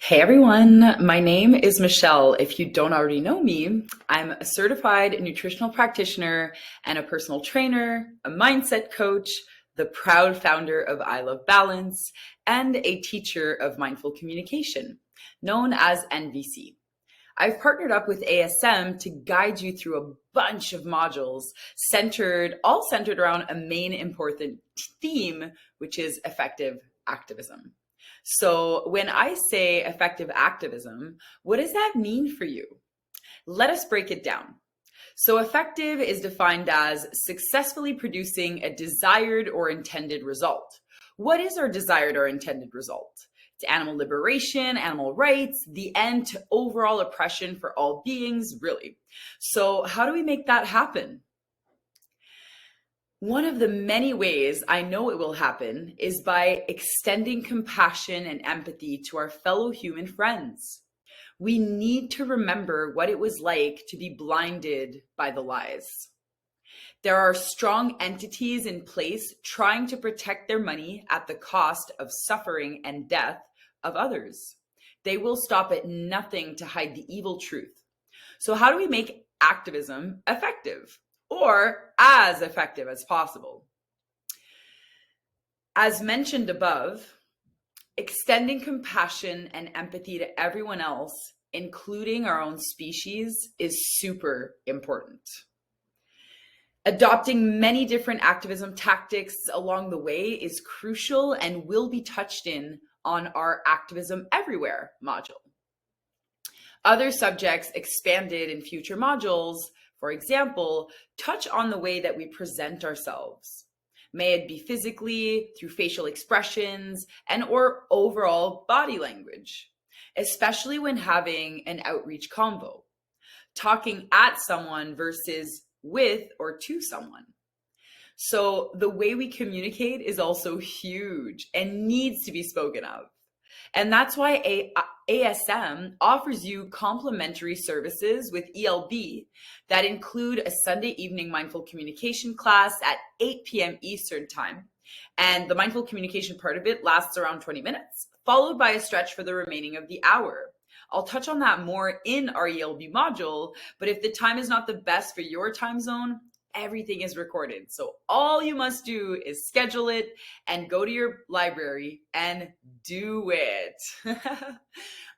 Hey everyone, my name is Michelle. If you don't already know me, I'm a certified nutritional practitioner and a personal trainer, a mindset coach, the proud founder of I Love Balance, and a teacher of mindful communication, known as NVC. I've partnered up with ASM to guide you through a bunch of modules all centered around a main important theme, which is effective activism. So when I say effective activism, what does that mean for you? Let us break it down. So effective is defined as successfully producing a desired or intended result. What is our desired or intended result? It's animal liberation, animal rights, the end to overall oppression for all beings, really. So how do we make that happen? One of the many ways I know it will happen is by extending compassion and empathy to our fellow human friends. We need to remember what it was like to be blinded by the lies. There are strong entities in place trying to protect their money at the cost of suffering and death of others. They will stop at nothing to hide the evil truth. So how do we make activism effective? Or as effective as possible? As mentioned above, extending compassion and empathy to everyone else, including our own species, is super important. Adopting many different activism tactics along the way is crucial and will be touched on our Activism Everywhere module. Other subjects expanded in future modules, for example, touch on the way that we present ourselves. May it be physically, through facial expressions, and/or overall body language, especially when having an outreach convo, talking at someone versus with or to someone. So the way we communicate is also huge and needs to be spoken of. And that's why ASM offers you complimentary services with ELB that include a Sunday evening mindful communication class at 8 p.m. Eastern time. And the mindful communication part of it lasts around 20 minutes, followed by a stretch for the remaining of the hour. I'll touch on that more in our ELB module, but if the time is not the best for your time zone, everything is recorded. So all you must do is schedule it and go to your library and do it.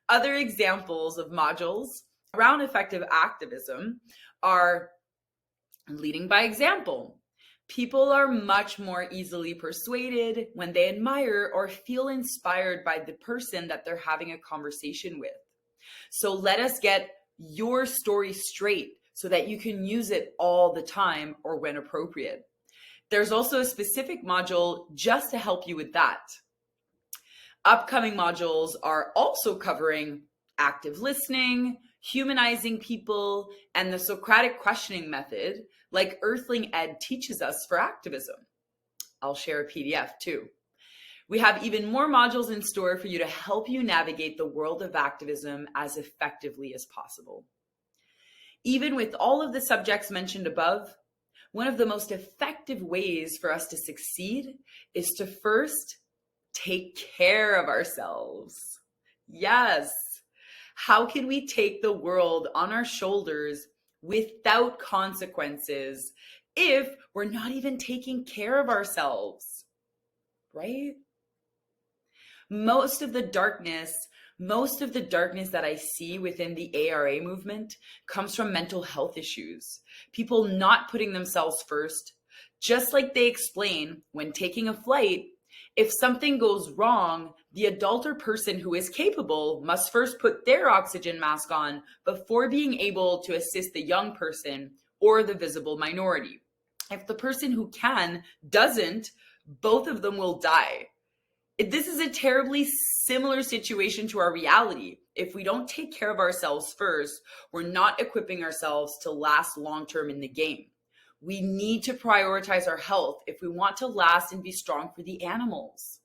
Other examples of modules around effective activism are leading by example. People are much more easily persuaded when they admire or feel inspired by the person that they're having a conversation with. So let us get your story straight so that you can use it all the time or when appropriate. There's also a specific module just to help you with that. Upcoming modules are also covering active listening, humanizing people, and the Socratic questioning method, like Earthling Ed teaches us for activism. I'll share a PDF too. We have even more modules in store for you to help you navigate the world of activism as effectively as possible. Even with all of the subjects mentioned above, one of the most effective ways for us to succeed is to first take care of ourselves. Yes. How can we take the world on our shoulders without consequences if we're not even taking care of ourselves? Right? Most of the darkness that I see within the ARA movement comes from mental health issues. People not putting themselves first, just like they explain when taking a flight. If something goes wrong, the adult or person who is capable must first put their oxygen mask on before being able to assist the young person or the visible minority. If the person who can doesn't, both of them will die. This is a terribly similar situation to our reality. If we don't take care of ourselves first, we're not equipping ourselves to last long-term in the game. We need to prioritize our health if we want to last and be strong for the animals.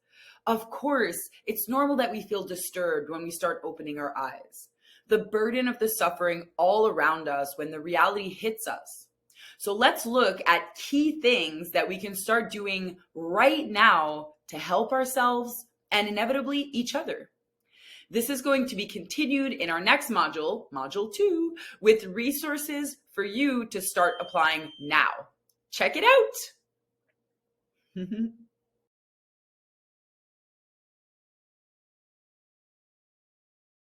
Of course, it's normal that we feel disturbed when we start opening our eyes. The burden of the suffering all around us when the reality hits us. So let's look at key things that we can start doing right now to help ourselves and inevitably each other. This is going to be continued in our next module, Module 2, with resources for you to start applying now. Check it out.